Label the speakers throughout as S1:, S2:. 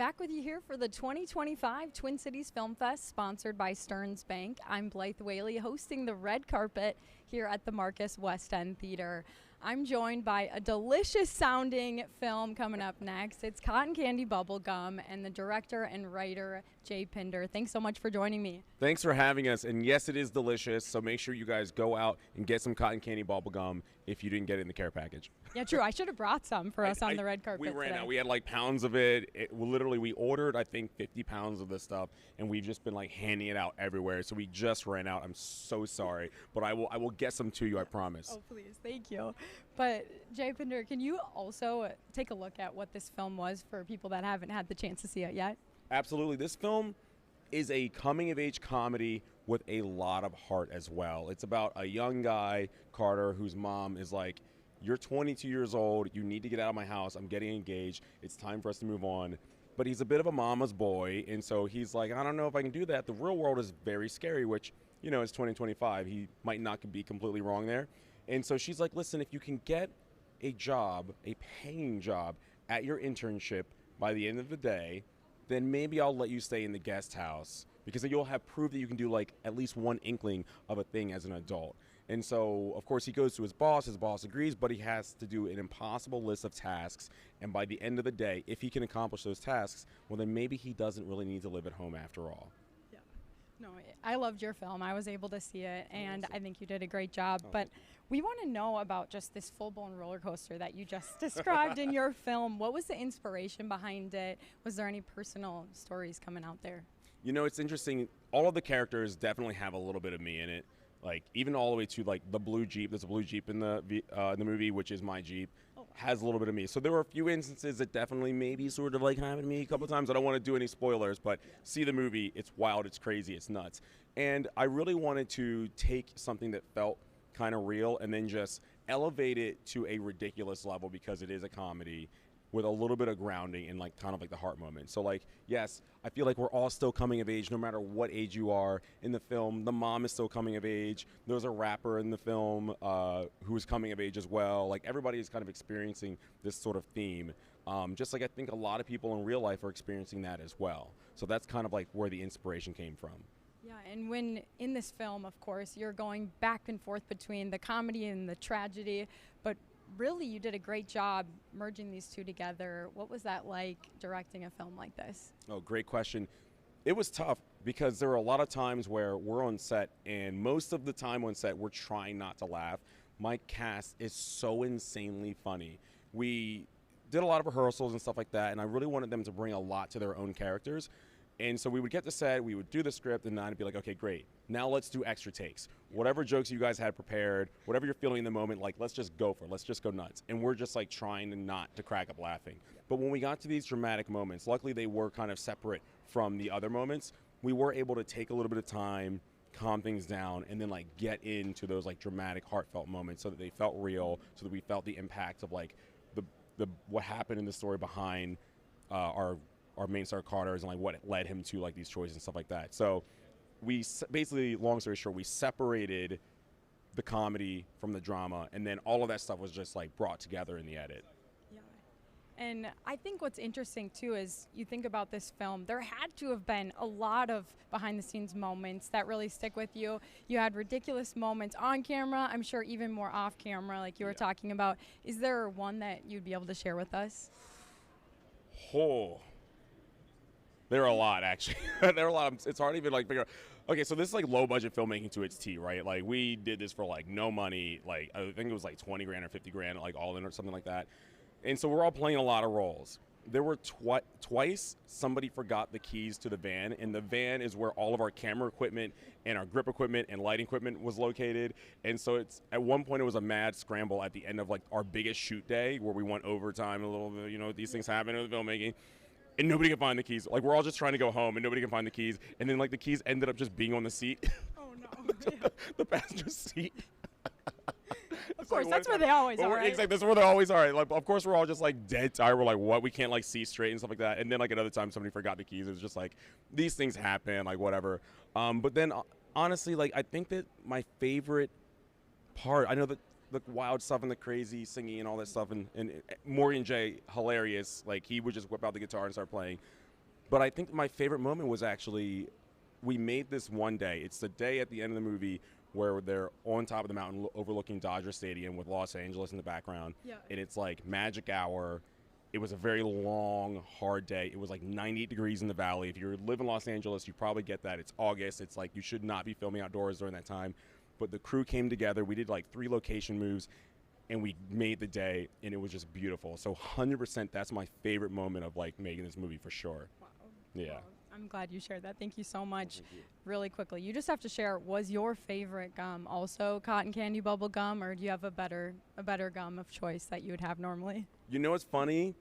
S1: Back with you here for the 2025 Twin Cities Film Fest, sponsored by Stearns Bank. I'm Blythe Whealy, hosting the red carpet here at the Marcus West End Theater. I'm joined by a delicious-sounding film coming up next. It's Cotton Candy Bubblegum, and the director and writer, J Pinder. Thanks so much for joining me.
S2: Thanks for having us. And yes, it is delicious, so make sure you guys go out and get some Cotton Candy Bubblegum if you didn't get it in the care package.
S1: Yeah, true. I should have brought some for us on the red carpet
S2: We ran
S1: today.
S2: out. We had like pounds of it. We ordered, I think, 50 pounds of this stuff, and we've just been like handing it out everywhere. So we just ran out. I'm so sorry, but I will get some to you, I promise.
S1: Oh, please. Thank you. But J Pinder, can you also take a look at what this film was for people that haven't had the chance to see it yet?
S2: Absolutely. This film is a coming-of-age comedy with a lot of heart as well. It's about a young guy, Carter, whose mom is like, "You're 22 years old. You need to get out of my house. I'm getting engaged. It's time for us to move on." But he's a bit of a mama's boy, and so he's like, "I don't know if I can do that. The real world is very scary," which, you know, it's 2025. He might not be completely wrong there. And so she's like, "Listen, if you can get a job, a paying job at your internship by the end of the day, then maybe I'll let you stay in the guest house, because then you'll have proof that you can do like at least one inkling of a thing as an adult." And so, of course, he goes to his boss agrees, but he has to do an impossible list of tasks. And by the end of the day, if he can accomplish those tasks, well, then maybe he doesn't really need to live at home after all.
S1: Yeah. No, I loved your film. I was able to see it, and I think you did a great job.
S2: Oh,
S1: but we want to know about just this full-blown roller coaster that you just described in your film. What was the inspiration behind it? Was there any personal stories coming out there?
S2: You know, it's interesting. All of the characters definitely have a little bit of me in it. Like, even all the way to like the blue Jeep. There's a blue Jeep in the movie, which is my Jeep.
S1: Oh, wow.
S2: Has a little bit of me. So there were a few instances that definitely maybe sort of like happened to me a couple times. I don't want to do any spoilers, but see the movie. It's wild. It's crazy. It's nuts. And I really wanted to take something that felt kind of real and then just elevate it to a ridiculous level, because it is a comedy with a little bit of grounding and like kind of like the heart moment. So like, yes, I feel like we're all still coming of age, no matter what age you are in the film. The mom is still coming of age. There's a rapper in the film who is coming of age as well. Like, everybody is kind of experiencing this sort of theme. Just like I think a lot of people in real life are experiencing that as well. So that's kind of like where the inspiration came from.
S1: Yeah, and when in this film, of course, you're going back and forth between the comedy and the tragedy, but really you did a great job merging these two together. What was that like, directing a film like this?
S2: Oh, great question. It was tough because there were a lot of times where we're on set, and most of the time on set we're trying not to laugh. My cast is so insanely funny. We did a lot of rehearsals and stuff like that, and I really wanted them to bring a lot to their own characters. And so we would get to set, we would do the script, and then I'd be like, "Okay, great. Now let's do extra takes. Whatever jokes you guys had prepared, whatever you're feeling in the moment, like, let's just go for it. Let's just go nuts." And we're just like trying to not to crack up laughing. But when we got to these dramatic moments, luckily they were kind of separate from the other moments. We were able to take a little bit of time, calm things down, and then like get into those like dramatic, heartfelt moments so that they felt real, so that we felt the impact of like the what happened in the story behind our main star Carter's, and like what led him to like these choices and stuff like that. So we basically, long story short, we separated the comedy from the drama, and then all of that stuff was just like brought together in the edit.
S1: Yeah. And I think what's interesting too is you think about this film, there had to have been a lot of behind the scenes moments that really stick with you. You had ridiculous moments on camera, I'm sure even more off camera, like you were talking about. Is there one that you'd be able to share with us?
S2: Oh, there are a lot, actually. There are a lot. It's hard to even like figure out. Okay, so this is like low budget filmmaking to its T, right? Like, we did this for like no money. Like, I think it was like 20 grand or 50 grand, like all in or something like that. And so we're all playing a lot of roles. There were twice somebody forgot the keys to the van, and the van is where all of our camera equipment and our grip equipment and lighting equipment was located. And so it's, at one point it was a mad scramble at the end of like our biggest shoot day, where we went overtime a little bit. You know, these things happen in the filmmaking. And nobody can find the keys. Like, we're all just trying to go home, and nobody can find the keys. And then like the keys ended up just being on the seat.
S1: Oh no.
S2: The passenger seat.
S1: Of course, that's where they always are, right?
S2: Exactly, that's where they always are. Like, of course, we're all just like dead tired. We're like, what? We can't like see straight and stuff like that. And then like another time, somebody forgot the keys. It was just like, these things happen, like whatever. But then honestly, like, I think that my favorite part, I know that the wild stuff and the crazy singing and all that stuff, and Morgan J, hilarious. Like, he would just whip out the guitar and start playing. But I think my favorite moment was actually, we made this one day. It's the day at the end of the movie where they're on top of the mountain overlooking Dodger Stadium with Los Angeles in the background.
S1: Yeah.
S2: And it's like magic hour. It was a very long, hard day. It was like 98 degrees in the valley. If you live in Los Angeles, you probably get that. It's August. It's like you should not be filming outdoors during that time. But the crew came together. We did like 3 location moves, and we made the day, and it was just beautiful. So 100%, that's my favorite moment of like making this movie for sure.
S1: Wow.
S2: Yeah.
S1: Well, I'm glad you shared that. Thank you so much.
S2: Thank you.
S1: Really quickly, you just have to share, was your favorite gum also cotton candy bubble gum, or do you have a better gum of choice that you would have normally?
S2: You know what's funny?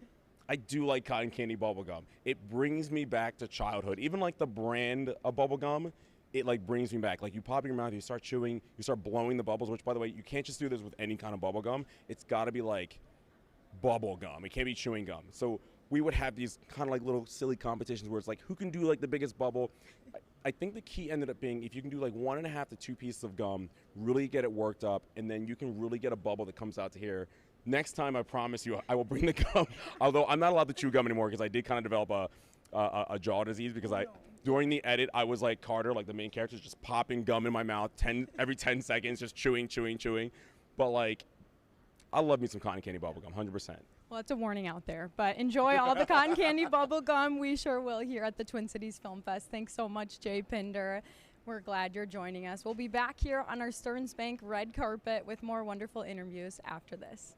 S2: I do like cotton candy bubble gum. It brings me back to childhood. Even like the brand of bubble gum, it like brings me back. Like you pop it in your mouth, you start chewing, you start blowing the bubbles, which by the way, you can't just do this with any kind of bubble gum. It's gotta be like bubble gum. It can't be chewing gum. So we would have these kind of like little silly competitions where it's like, who can do like the biggest bubble? I think the key ended up being if you can do like 1.5 to 2 pieces of gum, really get it worked up, and then you can really get a bubble that comes out to here. Next time, I promise you, I will bring the gum. Although I'm not allowed to chew gum anymore because I did kind of develop a jaw disease because during the edit, I was like Carter, like the main character, just popping gum in my mouth every 10 seconds, just chewing. But like, I love me some cotton candy bubble gum, 100%.
S1: Well, that's a warning out there, but enjoy all the cotton candy bubble gum. We sure will here at the Twin Cities Film Fest. Thanks so much, J Pinder. We're glad you're joining us. We'll be back here on our Stearns Bank red carpet with more wonderful interviews after this.